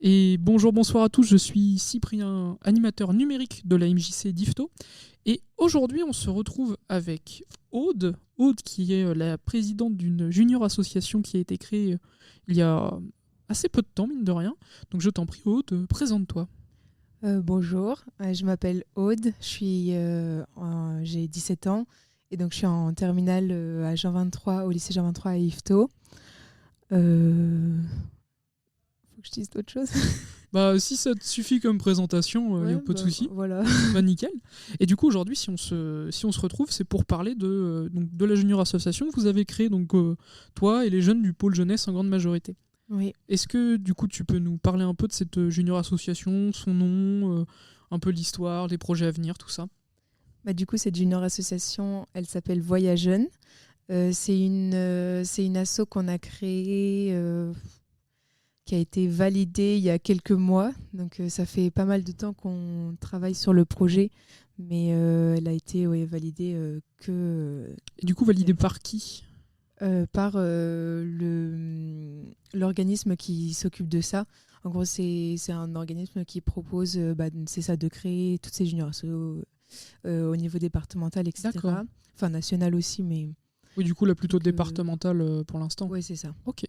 Et bonjour, bonsoir à tous, je suis Cyprien, animateur numérique de la MJC d'Ifto. Et aujourd'hui, on se retrouve avec Aude. Aude qui est la présidente d'une junior association qui a été créée il y a assez peu de temps, mine de rien. Donc je t'en prie, Aude, présente-toi. Bonjour, je m'appelle Aude, j'ai 17 ans et donc je suis en terminale à Jean 23, au lycée Jean 23 à Yvetot. Faut que je dise d'autres choses. Bah, si ça te suffit comme présentation, il n'y Ouais, a pas de souci. voilà. Bah, nickel. Et du coup, aujourd'hui, si on se retrouve, c'est pour parler de la junior association que vous avez créée, donc toi et les jeunes du pôle jeunesse en grande majorité. Oui. Est-ce que du coup tu peux nous parler un peu de cette junior association, son nom, un peu l'histoire, les projets à venir, tout ça? Du coup, cette junior association, elle s'appelle Voyage Jeune. C'est une asso qu'on a créée, qui a été validée il y a quelques mois. Donc ça fait pas mal de temps qu'on travaille sur le projet, mais elle a été validée Et du coup validé par qui? par l'organisme qui s'occupe de ça. En gros, c'est un organisme qui propose c'est ça, de créer toutes ces juniors assos au niveau départemental, D'accord. etc. Enfin, national aussi, mais... Oui, du coup là plutôt Donc, départementale pour l'instant. ouais, c'est ça. Ok.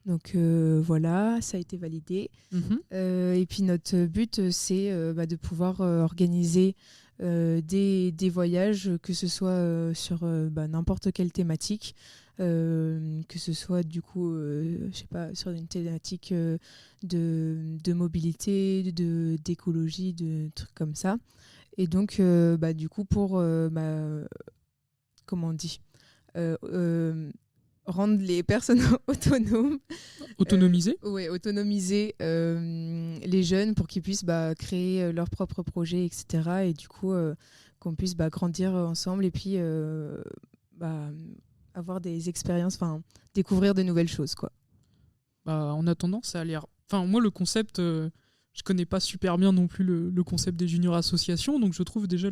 Donc voilà, ça a été validé. Mhm. Et puis notre but, c'est de pouvoir organiser des voyages, que ce soit sur n'importe quelle thématique, que ce soit du coup, je sais pas, sur une thématique de mobilité, d'écologie, de trucs comme ça. Et donc, du coup, pour, comment on dit, euh, euh, rendre les personnes autonomes, Autonomisé? autonomiser les jeunes pour qu'ils puissent créer leurs propres projets, etc. Et du coup, qu'on puisse grandir ensemble et puis bah, avoir des expériences, enfin, découvrir de nouvelles choses, quoi. Bah, en attendant, ça a l'air. Enfin, moi, le concept, je connais pas super bien non plus le concept des junior associations, donc je trouve déjà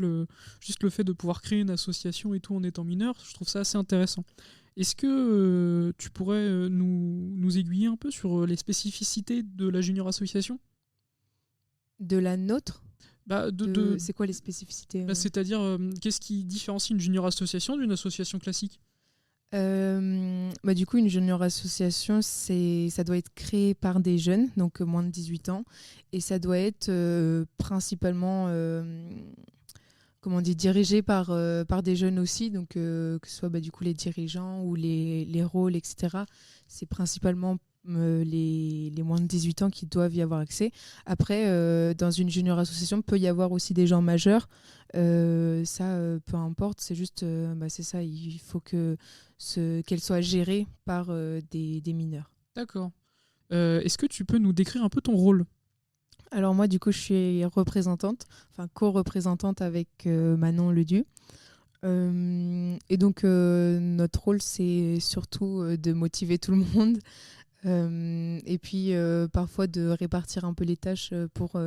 juste le fait de pouvoir créer une association et tout en étant mineur, je trouve ça assez intéressant. Est-ce que tu pourrais nous aiguiller un peu sur les spécificités de la junior association? De la nôtre, Bah, de, c'est quoi les spécificités bah, c'est-à-dire, qu'est-ce qui différencie une junior association d'une association classique? Du coup, une junior association, ça doit être créé par des jeunes, donc moins de 18 ans, et ça doit être principalement comment on dit, dirigé par des jeunes aussi, donc que ce soit du coup les dirigeants ou les rôles, etc. C'est principalement les moins de 18 ans qui doivent y avoir accès. Après, dans une junior association, peut y avoir aussi des gens majeurs. Ça, peu importe, c'est juste, c'est ça, il faut qu'elle soit gérée par des mineurs. D'accord. Est-ce que tu peux nous décrire un peu ton rôle? Alors moi, du coup, je suis représentante, enfin co-représentante avec Manon Ledu. Et donc, notre rôle, c'est surtout de motiver tout le monde. Et puis, parfois, de répartir un peu les tâches pour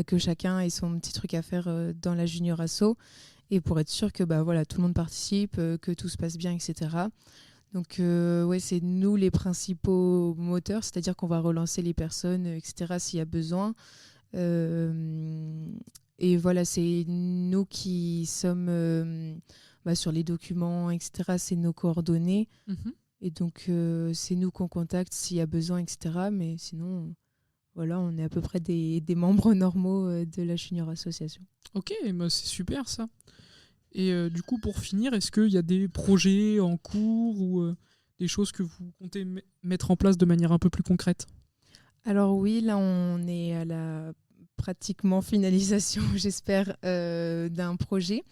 que chacun ait son petit truc à faire dans la junior asso. Et pour être sûr que voilà, tout le monde participe, que tout se passe bien, etc. Donc, ouais, c'est nous les principaux moteurs, c'est-à-dire qu'on va relancer les personnes, etc., s'il y a besoin. Euh, et voilà, c'est nous qui sommes sur les documents, etc. C'est nos coordonnées. Mhm. Et donc, c'est nous qu'on contacte s'il y a besoin, etc. Mais sinon, voilà, on est à peu près des membres normaux de la Junior Association. Ok, bah, c'est super ça. Et du coup, pour finir, est-ce qu'il y a des projets en cours ou des choses que vous comptez mettre en place de manière un peu plus concrète? Alors oui, là, on est à la pratiquement finalisation, j'espère, d'un projet.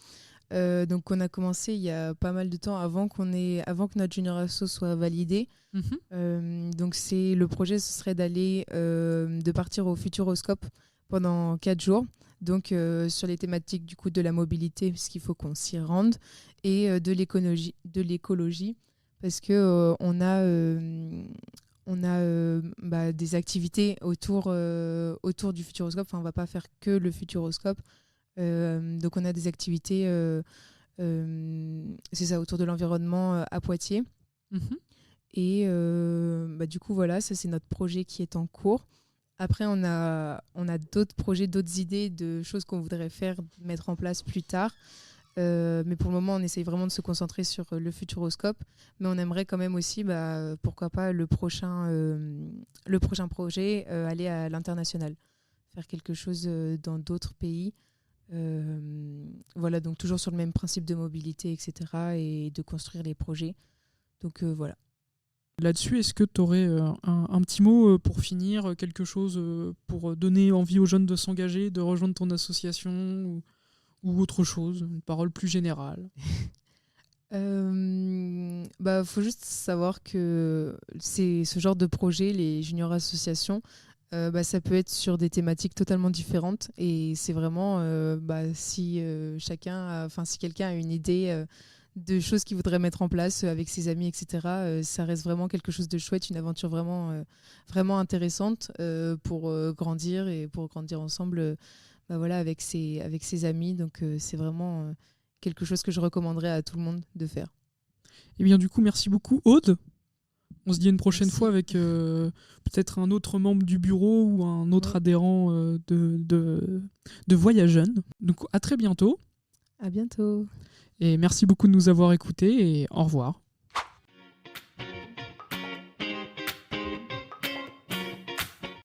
Donc, on a commencé il y a pas mal de temps avant que notre Junior Asso soit validé. Mhm. Donc, le projet, ce serait de partir au Futuroscope pendant 4 jours. Donc, sur les thématiques du coup de la mobilité, parce qu'il faut qu'on s'y rende, et de l'écologie, parce que on a des activités autour du Futuroscope. Enfin, on va pas faire que le Futuroscope. Donc, on a des activités, c'est ça, autour de l'environnement à Poitiers. Mhm. Et du coup, voilà, ça, c'est notre projet qui est en cours. Après, on a d'autres projets, d'autres idées de choses qu'on voudrait faire, mettre en place plus tard. Mais pour le moment, on essaye vraiment de se concentrer sur le Futuroscope. Mais on aimerait quand même aussi, pourquoi pas, le prochain projet, aller à l'international, faire quelque chose dans d'autres pays. Voilà, donc toujours sur le même principe de mobilité, etc. et de construire les projets. Donc voilà. Là-dessus, est-ce que tu aurais un petit mot pour finir, quelque chose pour donner envie aux jeunes de s'engager, de rejoindre ton association ou autre chose, une parole plus générale? Faut juste savoir que c'est ce genre de projet, les juniors associations, ça peut être sur des thématiques totalement différentes et c'est vraiment si si quelqu'un a une idée de choses qu'il voudrait mettre en place avec ses amis, etc. Ça reste vraiment quelque chose de chouette, une aventure vraiment intéressante pour grandir et pour grandir ensemble avec ses amis. Donc c'est vraiment quelque chose que je recommanderais à tout le monde de faire. Eh bien, du coup, merci beaucoup, Aude. On se dit une prochaine Merci. fois avec peut-être un autre membre du bureau ou un autre adhérent de Voyage Jeune. Donc, à très bientôt. À bientôt. Et merci beaucoup de nous avoir écoutés et au revoir.